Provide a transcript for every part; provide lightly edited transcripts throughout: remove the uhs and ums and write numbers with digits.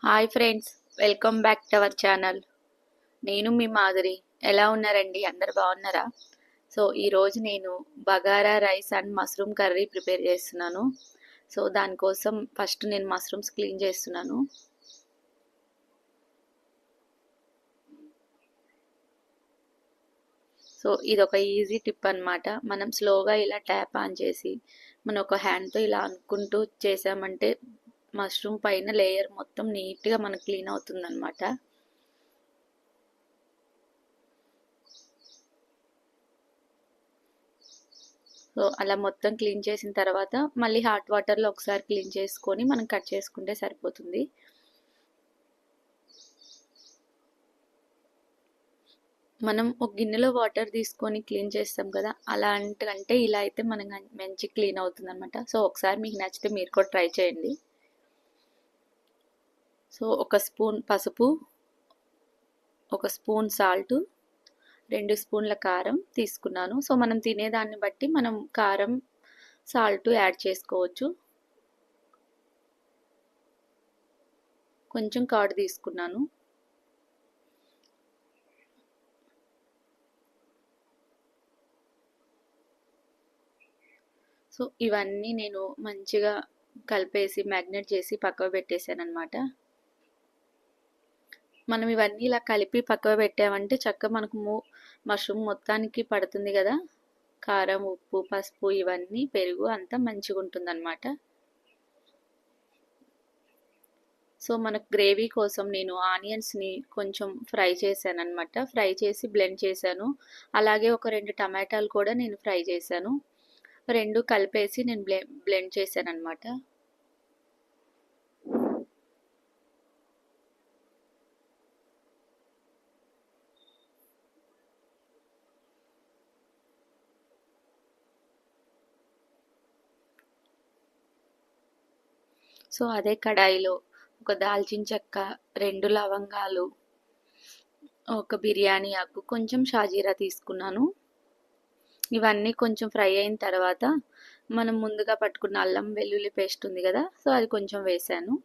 Hi friends, welcome back to our channel. నేను మీ మాధురి. ఎలా ఉన్నారండి? అందరు బాగున్నారా? సో ఈరోజు నేను bagara rice and mushroom curry prepare చేస్తున్నాను. సో దానికోసం ఫస్ట్ నేను మష్రూమ్స్ క్లీన్ చేస్తున్నాను. సో ఇది ఒక ఈజీ టిప్ అన్నమాట. మనం స్లోగా ఇలా ట్యాప్ ఆన్ చేసి మనం ఒక హ్యాండ్తో ఇలా అనుకుంటూ చేసామంటే మష్రూమ్ పైన లేయర్ మొత్తం నీట్గా మనకు క్లీన్ అవుతుంది అనమాట. సో అలా మొత్తం క్లీన్ చేసిన తర్వాత మళ్ళీ హాట్ వాటర్లో ఒకసారి క్లీన్ చేసుకొని మనం కట్ చేసుకుంటే సరిపోతుంది. మనం ఒక గిన్నెలో వాటర్ తీసుకొని క్లీన్ చేస్తాం కదా, అలాంటికంటే ఇలా అయితే మనం మంచి క్లీన్ అవుతుంది అనమాట. సో ఒకసారి మీకు నచ్చితే మీరు కూడా ట్రై చేయండి. సో ఒక స్పూన్ పసుపు, ఒక స్పూన్ సాల్ట్, 2 స్పూన్ల కారం తీసుకున్నాను. సో మనం తినేదాన్ని బట్టి మనం కారం సాల్ట్ యాడ్ చేసుకోవచ్చు. కొంచెం కర్డ్ తీసుకున్నాను. సో ఇవన్నీ నేను మంచిగా కలిపేసి మ్యాగ్నేట్ చేసి పక్కకు పెట్టేశాను అనమాట. మనం ఇవన్నీ ఇలా కలిపి పక్కకు పెట్టామంటే చక్కగా మనకు మష్రూమ్ మొత్తానికి పడుతుంది కదా. కారం, ఉప్పు, పసుపు, ఇవన్నీ పెరుగు అంతా మంచిగా ఉంటుంది అనమాట. సో మనకు గ్రేవీ కోసం నేను ఆనియన్స్ని కొంచెం ఫ్రై చేశాను అనమాట. ఫ్రై చేసి బ్లెండ్ చేశాను. అలాగే ఒక 2 టమాటాలు కూడా నేను ఫ్రై చేశాను. 2 కలిపేసి నేను బ్లెండ్ చేశాను అనమాట. సో అదే కడాయిలో ఒక దాల్చిన చెక్క, 2 లవంగాలు, ఒక బిర్యానీ ఆకు, కొంచెం షాజీరా తీసుకున్నాను. ఇవన్నీ కొంచెం ఫ్రై అయిన తర్వాత మనం ముందుగా పట్టుకున్న అల్లం వెల్లుల్లి పేస్ట్ ఉంది కదా, సో అది కొంచెం వేసాను.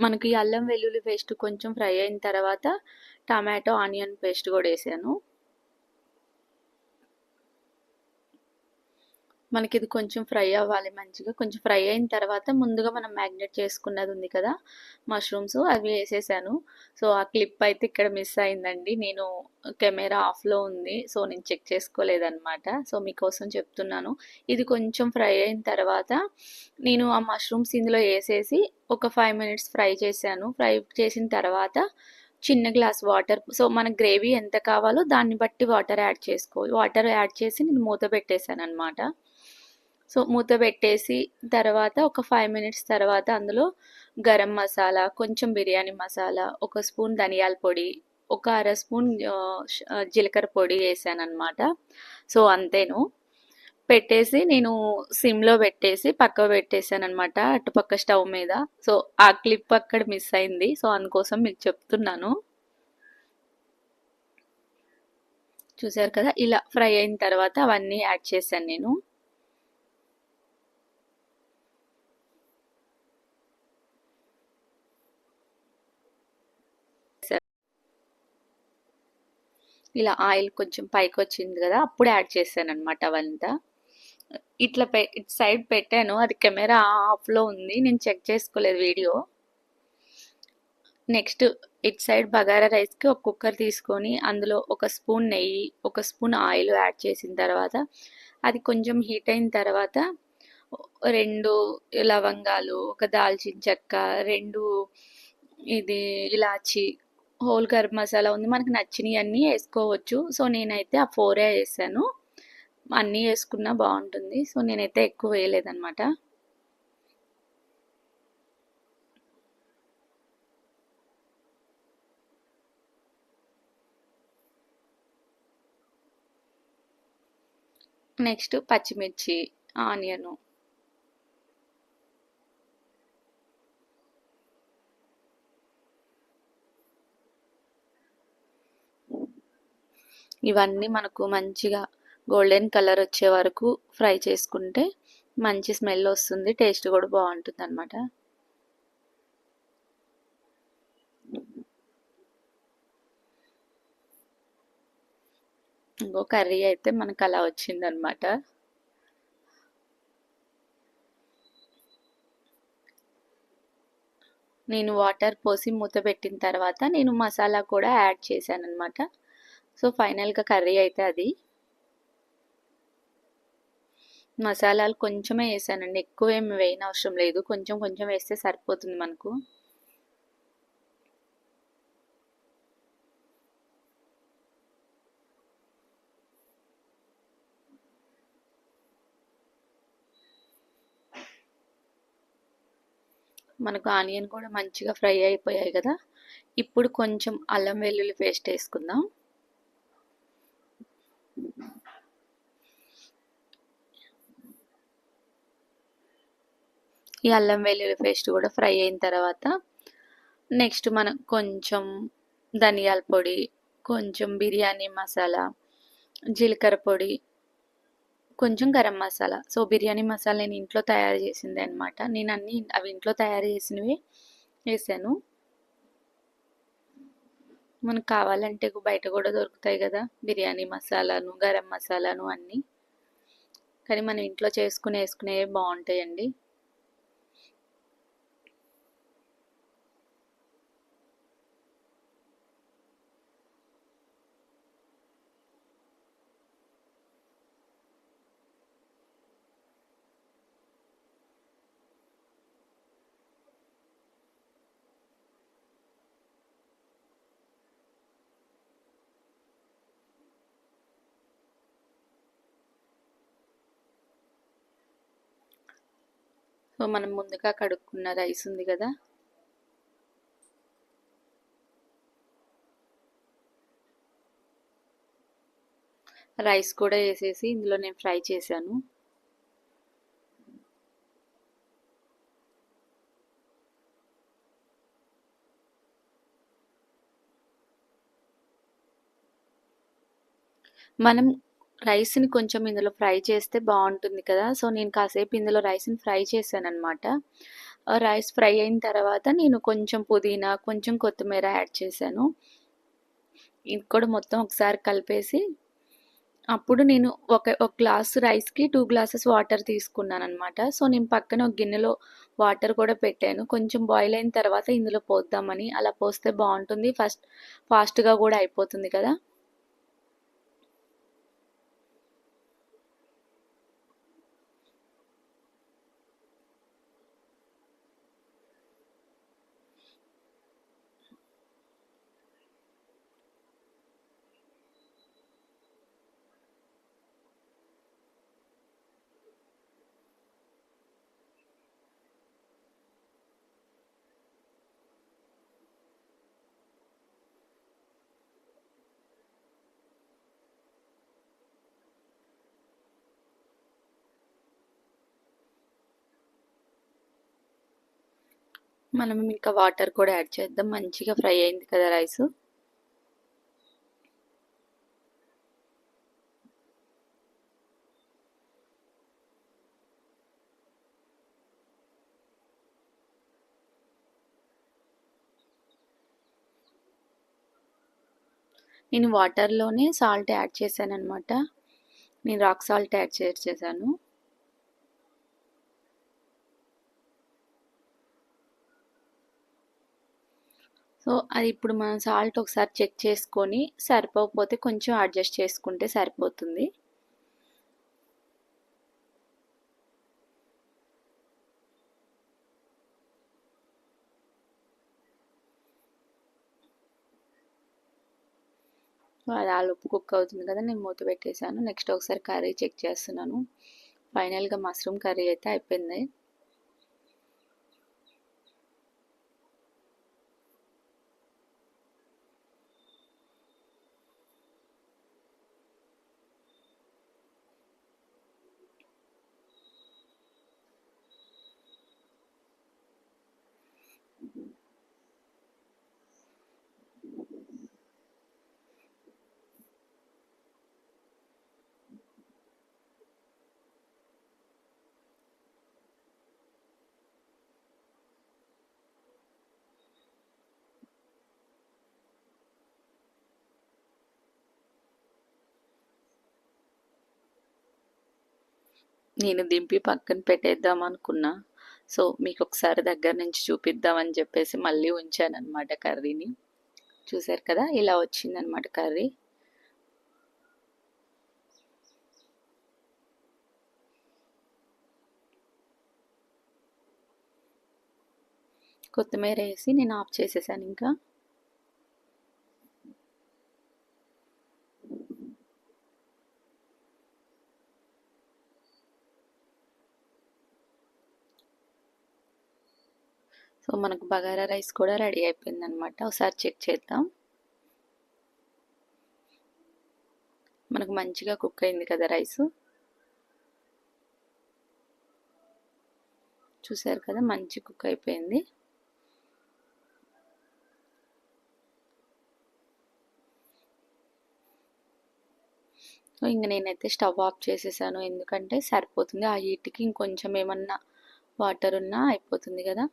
మనకి అల్లం వెల్లుల్లి పేస్ట్ కొంచెం ఫ్రై అయిన తర్వాత టమాటో ఆనియన్ పేస్ట్ కూడా వేసాను. మనకి ఇది కొంచెం ఫ్రై అవ్వాలి మంచిగా. కొంచెం ఫ్రై అయిన తర్వాత ముందుగా మనం మ్యాగ్నేట్ చేసుకున్నది ఉంది కదా మష్రూమ్స్, అవి వేసేసాను. సో ఆ క్లిప్ అయితే ఇక్కడ మిస్ అయిందండి. నేను కెమెరా ఆఫ్లో ఉంది, సో నేను చెక్ చేసుకోలేదన్నమాట. సో మీకోసం చెప్తున్నాను. ఇది కొంచెం ఫ్రై అయిన తర్వాత నేను ఆ మష్రూమ్స్ ఇందులో వేసేసి ఒక 5 మినిట్స్ ఫ్రై చేశాను. ఫ్రై చేసిన తర్వాత చిన్న గ్లాస్ వాటర్, సో మన గ్రేవీ ఎంత కావాలో దాన్ని బట్టి వాటర్ యాడ్ చేసుకోవాలి. వాటర్ యాడ్ చేసి నేను మూత పెట్టేశాను అనమాట. సో మూత పెట్టేసి తర్వాత ఒక 5 మినిట్స్ తర్వాత అందులో గరం మసాలా, కొంచెం బిర్యానీ మసాలా, ఒక స్పూన్ ధనియాల పొడి, ఒక అర స్పూన్ జీలకర్ర పొడి వేసాను అనమాట. సో అంతేను. పెట్టేసి నేను సిమ్లో పెట్టేసి పక్క పెట్టేసాను అనమాట, అటుపక్క స్టవ్ మీద. సో ఆ క్లిప్ అక్కడ మిస్ అయింది, సో అందుకోసం మీకు చెప్తున్నాను. చూసారు కదా, ఇలా ఫ్రై అయిన తర్వాత అవన్నీ యాడ్ చేశాను నేను. ఇలా ఆయిల్ కొంచెం పైకి వచ్చింది కదా, అప్పుడు యాడ్ చేశాను అనమాట అవంతా. ఇట్లా ఇటు సైడ్ పెట్టాను, అది కెమెరా ఆఫ్లో ఉంది, నేను చెక్ చేసుకోలేదు వీడియో. నెక్స్ట్ ఇటు సైడ్ బగారా రైస్కి ఒక కుక్కర్ తీసుకొని అందులో ఒక స్పూన్ నెయ్యి, ఒక స్పూన్ ఆయిల్ యాడ్ చేసిన తర్వాత అది కొంచెం హీట్ అయిన తర్వాత 2 లవంగాలు, ఒక దాల్చిన చెక్క, 2 ఇది ఇలాచి, హోల్ గరం మసాలా ఉంది, మనకు నచ్చినవి అన్నీ వేసుకోవచ్చు. సో నేనైతే ఆ 4 వేసాను. అన్నీ వేసుకున్నా బాగుంటుంది, సో నేనైతే ఎక్కువ వేయలేదన్నమాట. నెక్స్ట్ పచ్చిమిర్చి, ఆనియను, ఇవన్నీ మనకు మంచిగా గోల్డెన్ కలర్ వచ్చే వరకు ఫ్రై చేసుకుంటే మంచి స్మెల్ వస్తుంది, టేస్ట్ కూడా బాగుంటుంది అనమాట. ఇంకో కర్రీ అయితే మనకు అలా వచ్చిందనమాట. నేను వాటర్ పోసి మూత పెట్టిన తర్వాత నేను మసాలా కూడా యాడ్ చేశాననమాట. సో ఫైనల్గా కర్రీ అయితే అది. మసాలాలు కొంచెమే వేసానండి, ఎక్కువ ఏమి వేయనవసరం లేదు, కొంచెం కొంచెం వేస్తే సరిపోతుంది మనకు. మనకు ఆనియన్ కూడా మంచిగా ఫ్రై అయిపోయాయి కదా. ఇప్పుడు కొంచెం అల్లం వెల్లుల్లి పేస్ట్ వేసుకుందాం. ఈ అల్లం వెల్లుల్లి పేస్ట్ కూడా ఫ్రై అయిన తర్వాత నెక్స్ట్ మనం కొంచెం ధనియాల పొడి, కొంచెం బిర్యానీ మసాలా, జీలకర్ర పొడి, కొంచెం గరం మసాలా. సో బిర్యానీ మసాలా నేను ఇంట్లో తయారు చేసింది అనమాట. నేను అవి ఇంట్లో తయారు చేసినవి వేసాను. మనకు కావాలంటే బయట కూడా దొరుకుతాయి కదా బిర్యానీ మసాలాను, గరం మసాలాను అన్నీ. కానీ మనం ఇంట్లో వేసుకునేవి బాగుంటాయండి. సో మనం ముందుగా కడుక్కున్న రైస్ ఉంది కదా, రైస్ కూడా వేసేసి ఇందులో నేను ఫ్రై చేశాను. మనం రైస్ని కొంచెం ఇందులో ఫ్రై చేస్తే బాగుంటుంది కదా. సో నేను కాసేపు ఇందులో రైస్ని ఫ్రై చేశాను అనమాట. రైస్ ఫ్రై అయిన తర్వాత నేను కొంచెం పుదీనా, కొంచెం కొత్తిమీర యాడ్ చేశాను. ఇది కూడా మొత్తం ఒకసారి కలిపేసి అప్పుడు నేను ఒక గ్లాస్ రైస్కి 2 గ్లాసెస్ వాటర్ తీసుకున్నాను అనమాట. సో నేను పక్కన ఒక గిన్నెలో వాటర్ కూడా పెట్టాను. కొంచెం బాయిల్ అయిన తర్వాత ఇందులో పోద్దామని. అలా పోస్తే బాగుంటుంది, ఫాస్ట్గా కూడా అయిపోతుంది కదా. మనం ఇంకా వాటర్ కూడా యాడ్ చేద్దాం. మంచిగా ఫ్రై అయింది కదా రైస్. నేను వాటర్లోనే సాల్ట్ యాడ్ చేశాను అనమాట. నేను రాక్ సాల్ట్ యాడ్ చేశాను. సో అది ఇప్పుడు మనం సాల్ట్ ఒకసారి చెక్ చేసుకొని సరిపోకపోతే కొంచెం అడ్జస్ట్ చేసుకుంటే సరిపోతుంది. అది ఆలోపు కుక్ అవుతుంది కదా, నేను మూత పెట్టేశాను. నెక్స్ట్ ఒకసారి కర్రీ చెక్ చేస్తున్నాను. ఫైనల్గా మష్రూమ్ కర్రీ అయితే అయిపోయింది. నేను దింపి పక్కన పెట్టేద్దాం అనుకున్నా. సో మీకు ఒకసారి దగ్గర నుంచి చూపిద్దామని చెప్పేసి మళ్ళీ ఉంచానన్నమాట కర్రీని. చూసారు కదా ఇలా వచ్చిందనమాట కర్రీ. కొత్తిమీర వేసి నేను ఆఫ్ చేసేసాను ఇంకా. సో మనకు బగారా రైస్ కూడా రెడీ అయిపోయిందనమాట. ఒకసారి చెక్ చేద్దాం. మనకు మంచిగా కుక్ అయింది కదా రైస్. చూసారు కదా మంచి కుక్ అయిపోయింది. సో ఇంక నేనైతే స్టవ్ ఆఫ్ చేసేసాను, ఎందుకంటే సరిపోతుంది. ఆ హీట్కి ఇంకొంచెం ఏమన్నా వాటర్ ఉన్నా అయిపోతుంది కదా.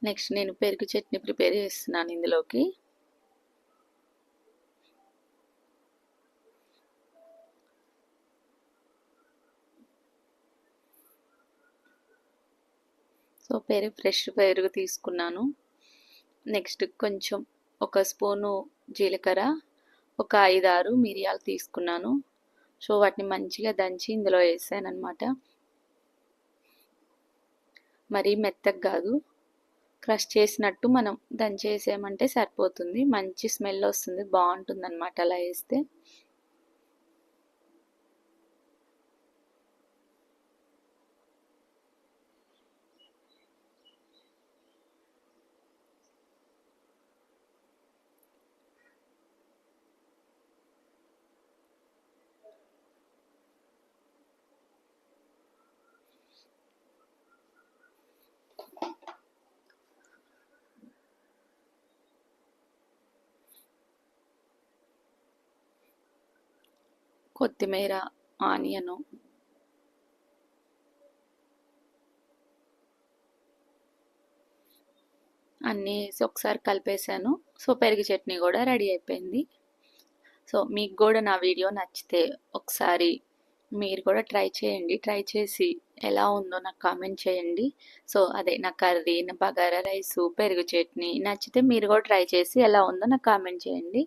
నెక్స్ట్ నేను పెరుగు చట్నీ ప్రిపేర్ చేస్తున్నాను ఇందులోకి. సో ఫ్రెష్ పెరుగు తీసుకున్నాను. నెక్స్ట్ కొంచెం ఒక స్పూను జీలకర్ర, ఒక 5-6 మిరియాలు తీసుకున్నాను. సో వాటిని మంచిగా దంచి ఇందులో వేసాను అనమాట. మరీ మెత్తగా కాదు, క్రష్ చేసినట్టు మనం దంచేసామంటే సరిపోతుంది. మంచి స్మెల్ వస్తుంది, బాగుంటుంది అనమాట అలా వేస్తే. కొత్తిమీర, ఆనియను, అన్నీ వేసి ఒకసారి కలిపేసాను. సో పెరుగు చట్నీ కూడా రెడీ అయిపోయింది. సో మీకు కూడా నా వీడియో నచ్చితే ఒకసారి మీరు కూడా ట్రై చేయండి. ట్రై చేసి ఎలా ఉందో నాకు కామెంట్ చేయండి. సో అదే నా కర్రీ, నా బగారా రైసు, పెరుగు చట్నీ నచ్చితే మీరు కూడా ట్రై చేసి ఎలా ఉందో నాకు కామెంట్ చేయండి.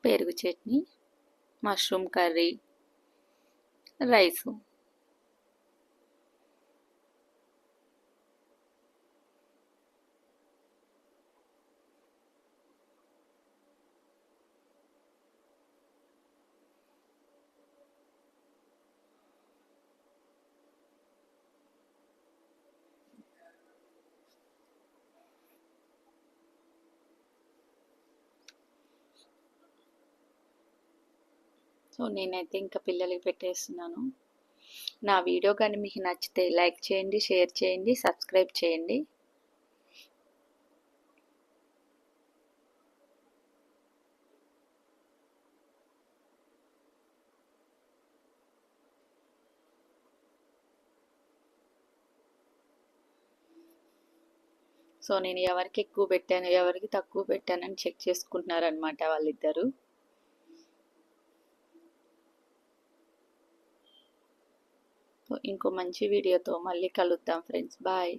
పెరుగు chutney, mushroom curry, rice. So నేనైతే ఇంకా పిల్లలకి పెట్టేస్తున్నాను. నా వీడియో కానీ మీకు నచ్చితే లైక్ చేయండి, షేర్ చేయండి, సబ్స్క్రైబ్ చేయండి. సో నేను ఎవరికి ఎక్కువ పెట్టాను, ఎవరికి తక్కువ పెట్టానని చెక్ చేసుకుంటున్నారనమాట వాళ్ళిద్దరు. ఇంకో మంచి వీడియోతో మళ్ళీ కలుద్దాం ఫ్రెండ్స్. బాయ్.